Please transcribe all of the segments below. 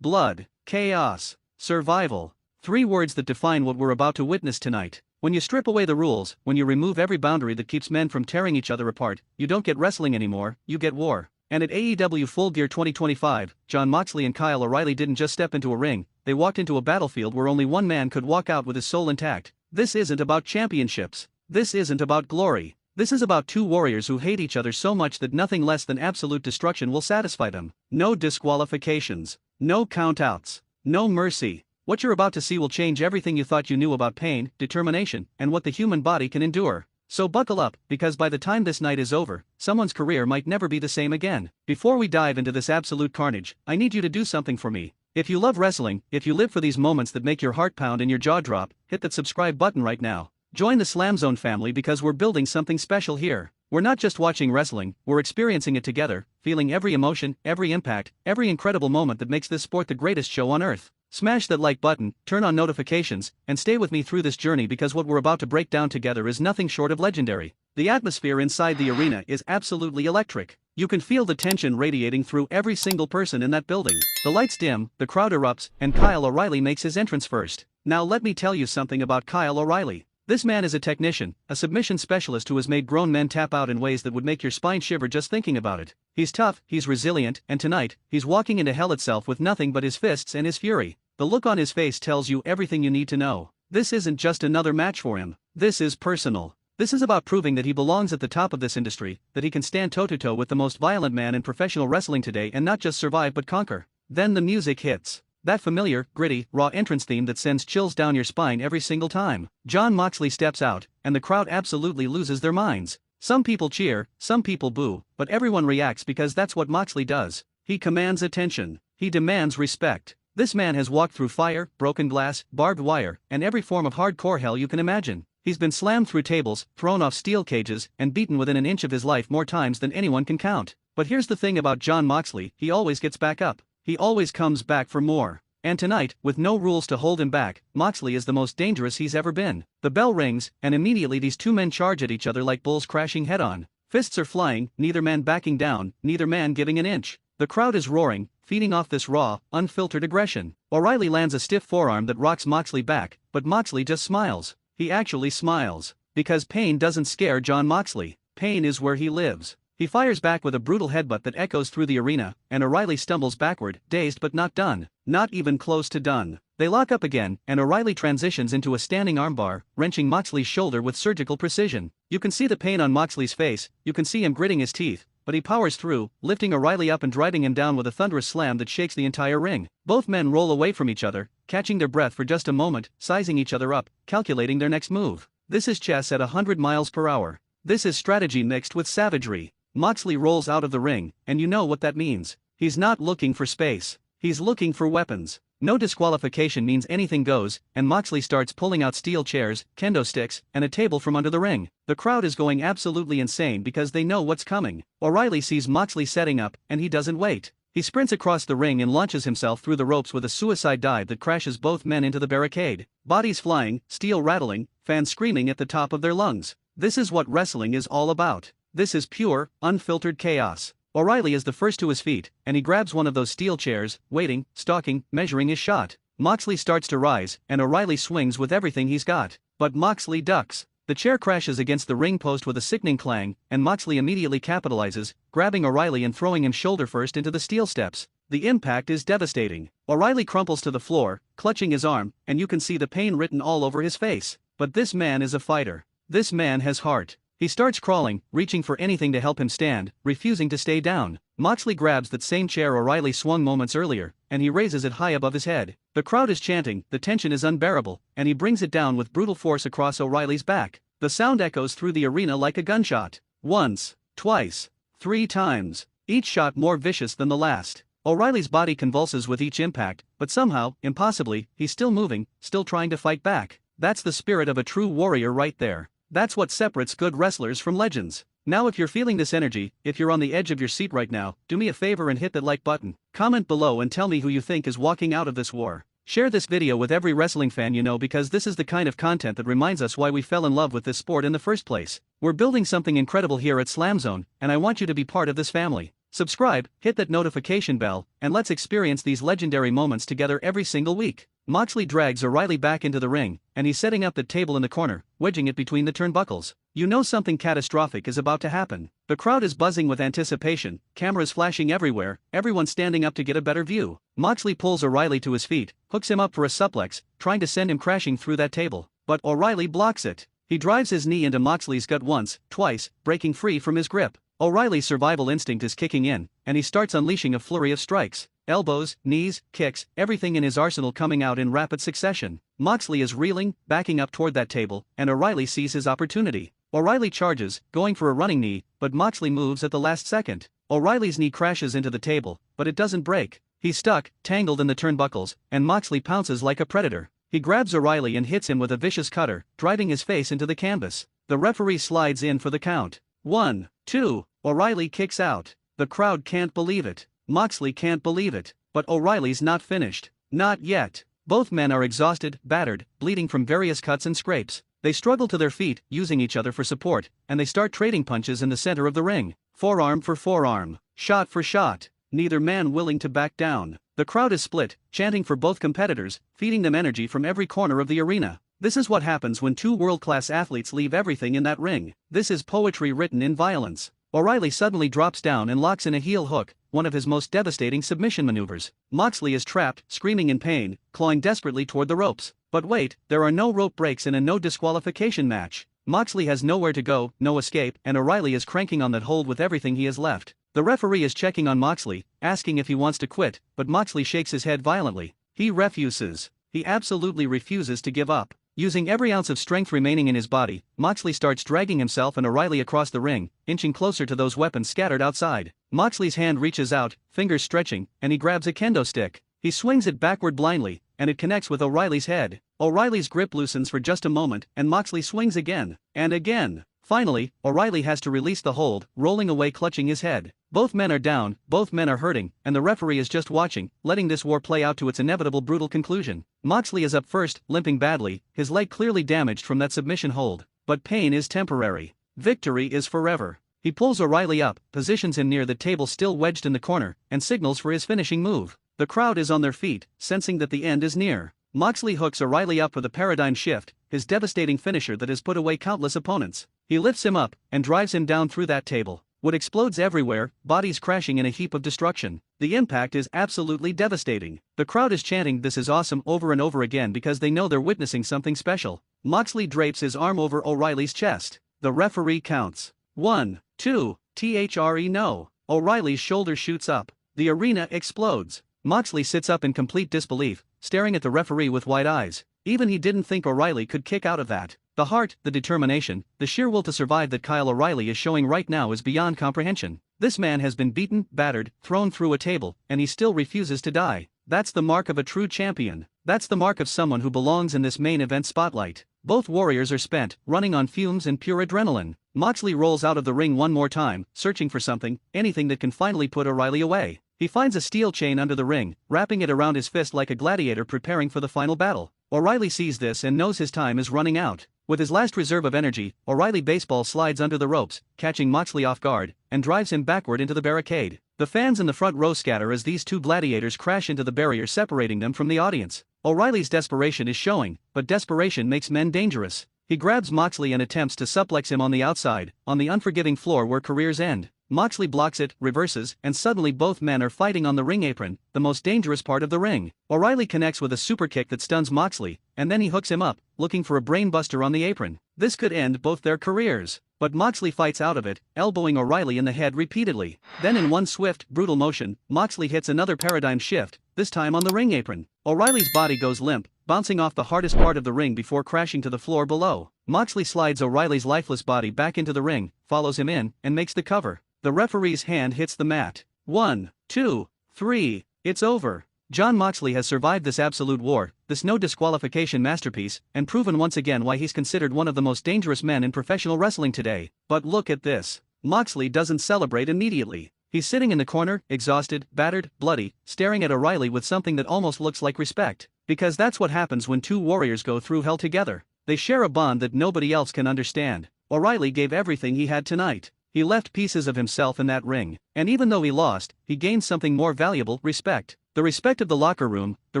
blood, chaos, survival. 3 words that define what we're about to witness tonight. When you strip away the rules, when you remove every boundary that keeps men from tearing each other apart, you don't get wrestling anymore, you get war. And at AEW Full Gear 2025, Jon Moxley and Kyle O'Reilly didn't just step into a ring, they walked into a battlefield where only one man could walk out with his soul intact. This isn't about championships. This isn't about glory. This is about 2 warriors who hate each other so much that nothing less than absolute destruction will satisfy them. No disqualifications. No countouts. No mercy. What you're about to see will change everything you thought you knew about pain, determination, and what the human body can endure. So buckle up, because by the time this night is over, someone's career might never be the same again. Before we dive into this absolute carnage, I need you to do something for me. If you love wrestling, if you live for these moments that make your heart pound and your jaw drop, hit that subscribe button right now. Join the SLAMZONE family because we're building something special here. We're not just watching wrestling, we're experiencing it together, feeling every emotion, every impact, every incredible moment that makes this sport the greatest show on earth. Smash that like button, turn on notifications, and stay with me through this journey because what we're about to break down together is nothing short of legendary. The atmosphere inside the arena is absolutely electric. You can feel the tension radiating through every single person in that building. The lights dim, the crowd erupts, and Kyle O'Reilly makes his entrance first. Now let me tell you something about Kyle O'Reilly. This man is a technician, a submission specialist who has made grown men tap out in ways that would make your spine shiver just thinking about it. He's tough, he's resilient, and tonight, he's walking into hell itself with nothing but his fists and his fury. The look on his face tells you everything you need to know. This isn't just another match for him. This is personal. This is about proving that he belongs at the top of this industry, that he can stand toe-to-toe with the most violent man in professional wrestling today and not just survive but conquer. Then the music hits. That familiar, gritty, raw entrance theme that sends chills down your spine every single time. Jon Moxley steps out, and the crowd absolutely loses their minds. Some people cheer, some people boo, but everyone reacts because that's what Moxley does. He commands attention. He demands respect. This man has walked through fire, broken glass, barbed wire, and every form of hardcore hell you can imagine. He's been slammed through tables, thrown off steel cages, and beaten within an inch of his life more times than anyone can count. But here's the thing about Jon Moxley, he always gets back up. He always comes back for more. And tonight, with no rules to hold him back, Moxley is the most dangerous he's ever been. The bell rings, and immediately these 2 men charge at each other like bulls crashing head-on. Fists are flying, neither man backing down, neither man giving an inch. The crowd is roaring, feeding off this raw, unfiltered aggression. O'Reilly lands a stiff forearm that rocks Moxley back, but Moxley just smiles. He actually smiles. Because pain doesn't scare Jon Moxley. Pain is where he lives. He fires back with a brutal headbutt that echoes through the arena, and O'Reilly stumbles backward, dazed but not done. Not even close to done. They lock up again, and O'Reilly transitions into a standing armbar, wrenching Moxley's shoulder with surgical precision. You can see the pain on Moxley's face, you can see him gritting his teeth, but he powers through, lifting O'Reilly up and driving him down with a thunderous slam that shakes the entire ring. Both men roll away from each other, catching their breath for just a moment, sizing each other up, calculating their next move. This is chess at 100 miles per hour. This is strategy mixed with savagery. Moxley rolls out of the ring, and you know what that means. He's not looking for space. He's looking for weapons. No disqualification means anything goes, and Moxley starts pulling out steel chairs, kendo sticks, and a table from under the ring. The crowd is going absolutely insane because they know what's coming. O'Reilly sees Moxley setting up, and he doesn't wait. He sprints across the ring and launches himself through the ropes with a suicide dive that crashes both men into the barricade. Bodies flying, steel rattling, fans screaming at the top of their lungs. This is what wrestling is all about. This is pure, unfiltered chaos. O'Reilly is the first to his feet, and he grabs one of those steel chairs, waiting, stalking, measuring his shot. Moxley starts to rise, and O'Reilly swings with everything he's got. But Moxley ducks. The chair crashes against the ring post with a sickening clang, and Moxley immediately capitalizes, grabbing O'Reilly and throwing him shoulder first into the steel steps. The impact is devastating. O'Reilly crumples to the floor, clutching his arm, and you can see the pain written all over his face. But this man is a fighter. This man has heart. He starts crawling, reaching for anything to help him stand, refusing to stay down. Moxley grabs that same chair O'Reilly swung moments earlier, and he raises it high above his head. The crowd is chanting, the tension is unbearable, and he brings it down with brutal force across O'Reilly's back. The sound echoes through the arena like a gunshot. Once, twice, 3 times, each shot more vicious than the last. O'Reilly's body convulses with each impact, but somehow, impossibly, he's still moving, still trying to fight back. That's the spirit of a true warrior right there. That's what separates good wrestlers from legends. Now if you're feeling this energy, if you're on the edge of your seat right now, do me a favor and hit that like button. Comment below and tell me who you think is walking out of this war. Share this video with every wrestling fan you know because this is the kind of content that reminds us why we fell in love with this sport in the first place. We're building something incredible here at SLAMZONE, and I want you to be part of this family. Subscribe, hit that notification bell, and let's experience these legendary moments together every single week. Moxley drags O'Reilly back into the ring, and he's setting up the table in the corner, wedging it between the turnbuckles. You know something catastrophic is about to happen. The crowd is buzzing with anticipation, cameras flashing everywhere, everyone standing up to get a better view. Moxley pulls O'Reilly to his feet, hooks him up for a suplex, trying to send him crashing through that table. But O'Reilly blocks it. He drives his knee into Moxley's gut once, twice, breaking free from his grip. O'Reilly's survival instinct is kicking in, and he starts unleashing a flurry of strikes. Elbows, knees, kicks, everything in his arsenal coming out in rapid succession. Moxley is reeling, backing up toward that table, and O'Reilly sees his opportunity. O'Reilly charges, going for a running knee, but Moxley moves at the last second. O'Reilly's knee crashes into the table, but it doesn't break. He's stuck, tangled in the turnbuckles, and Moxley pounces like a predator. He grabs O'Reilly and hits him with a vicious cutter, driving his face into the canvas. The referee slides in for the count. 1, 2, O'Reilly kicks out. The crowd can't believe it. Moxley can't believe it. But O'Reilly's not finished. Not yet. Both men are exhausted, battered, bleeding from various cuts and scrapes. They struggle to their feet, using each other for support, and they start trading punches in the center of the ring. Forearm for forearm. Shot for shot. Neither man willing to back down. The crowd is split, chanting for both competitors, feeding them energy from every corner of the arena. This is what happens when two world-class athletes leave everything in that ring. This is poetry written in violence. O'Reilly suddenly drops down and locks in a heel hook, one of his most devastating submission maneuvers. Moxley is trapped, screaming in pain, clawing desperately toward the ropes. But wait, there are no rope breaks in a no disqualification match. Moxley has nowhere to go, no escape, and O'Reilly is cranking on that hold with everything he has left. The referee is checking on Moxley, asking if he wants to quit, but Moxley shakes his head violently. He refuses. He absolutely refuses to give up. Using every ounce of strength remaining in his body, Moxley starts dragging himself and O'Reilly across the ring, inching closer to those weapons scattered outside. Moxley's hand reaches out, fingers stretching, and he grabs a kendo stick. He swings it backward blindly, and it connects with O'Reilly's head. O'Reilly's grip loosens for just a moment, and Moxley swings again, and again. Finally, O'Reilly has to release the hold, rolling away clutching his head. Both men are down, both men are hurting, and the referee is just watching, letting this war play out to its inevitable brutal conclusion. Moxley is up first, limping badly, his leg clearly damaged from that submission hold. But pain is temporary. Victory is forever. He pulls O'Reilly up, positions him near the table still wedged in the corner, and signals for his finishing move. The crowd is on their feet, sensing that the end is near. Moxley hooks O'Reilly up with a paradigm shift, his devastating finisher that has put away countless opponents. He lifts him up, and drives him down through that table. Wood explodes everywhere, bodies crashing in a heap of destruction. The impact is absolutely devastating. The crowd is chanting "This is awesome" over and over again because they know they're witnessing something special. Moxley drapes his arm over O'Reilly's chest. The referee counts. 1, 2, THRE no. O'Reilly's shoulder shoots up. The arena explodes. Moxley sits up in complete disbelief, staring at the referee with wide eyes. Even he didn't think O'Reilly could kick out of that. The heart, the determination, the sheer will to survive that Kyle O'Reilly is showing right now is beyond comprehension. This man has been beaten, battered, thrown through a table, and he still refuses to die. That's the mark of a true champion. That's the mark of someone who belongs in this main event spotlight. Both warriors are spent, running on fumes and pure adrenaline. Moxley rolls out of the ring one more time, searching for something, anything that can finally put O'Reilly away. He finds a steel chain under the ring, wrapping it around his fist like a gladiator preparing for the final battle. O'Reilly sees this and knows his time is running out. With his last reserve of energy, O'Reilly baseball slides under the ropes, catching Moxley off guard, and drives him backward into the barricade. The fans in the front row scatter as these two gladiators crash into the barrier separating them from the audience. O'Reilly's desperation is showing, but desperation makes men dangerous. He grabs Moxley and attempts to suplex him on the outside, on the unforgiving floor where careers end. Moxley blocks it, reverses, and suddenly both men are fighting on the ring apron, the most dangerous part of the ring. O'Reilly connects with a super kick that stuns Moxley, and then he hooks him up, looking for a brainbuster on the apron. This could end both their careers. But Moxley fights out of it, elbowing O'Reilly in the head repeatedly. Then in one swift, brutal motion, Moxley hits another paradigm shift, this time on the ring apron. O'Reilly's body goes limp, bouncing off the hardest part of the ring before crashing to the floor below. Moxley slides O'Reilly's lifeless body back into the ring, follows him in, and makes the cover. The referee's hand hits the mat. 1, 2, 3, it's over. Jon Moxley has survived this absolute war, this no disqualification masterpiece, and proven once again why he's considered one of the most dangerous men in professional wrestling today. But look at this. Moxley doesn't celebrate immediately. He's sitting in the corner, exhausted, battered, bloody, staring at O'Reilly with something that almost looks like respect. Because that's what happens when two warriors go through hell together. They share a bond that nobody else can understand. O'Reilly gave everything he had tonight. he left pieces of himself in that ring. And even though he lost, he gained something more valuable: respect. The respect of the locker room, the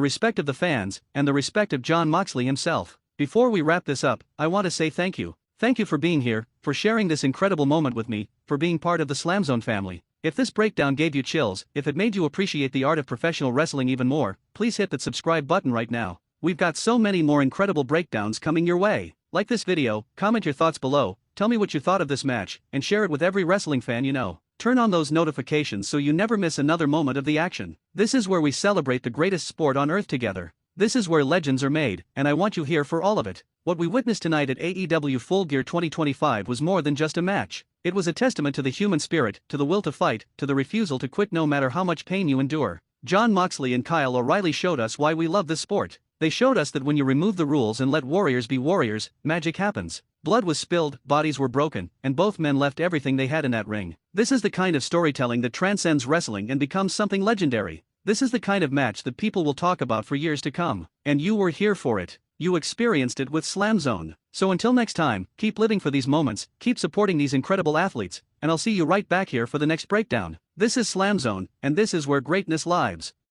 respect of the fans, and the respect of Jon Moxley himself. Before we wrap this up, I want to say thank you. Thank you for being here, for sharing this incredible moment with me, for being part of the SLAMZONE family. If this breakdown gave you chills, if it made you appreciate the art of professional wrestling even more, please hit that subscribe button right now. We've got so many more incredible breakdowns coming your way. Like this video, comment your thoughts below, tell me what you thought of this match, and share it with every wrestling fan you know. Turn on those notifications so you never miss another moment of the action. This is where we celebrate the greatest sport on earth together. This is where legends are made, and I want you here for all of it. What we witnessed tonight at AEW Full Gear 2025 was more than just a match. It was a testament to the human spirit, to the will to fight, to the refusal to quit no matter how much pain you endure. Jon Moxley and Kyle O'Reilly showed us why we love this sport. They showed us that when you remove the rules and let warriors be warriors, magic happens. Blood was spilled, bodies were broken, and both men left everything they had in that ring. This is the kind of storytelling that transcends wrestling and becomes something legendary. This is the kind of match that people will talk about for years to come. And you were here for it. You experienced it with SLAMZONE. So until next time, keep living for these moments, keep supporting these incredible athletes, and I'll see you right back here for the next breakdown. This is SLAMZONE, and this is where greatness lives.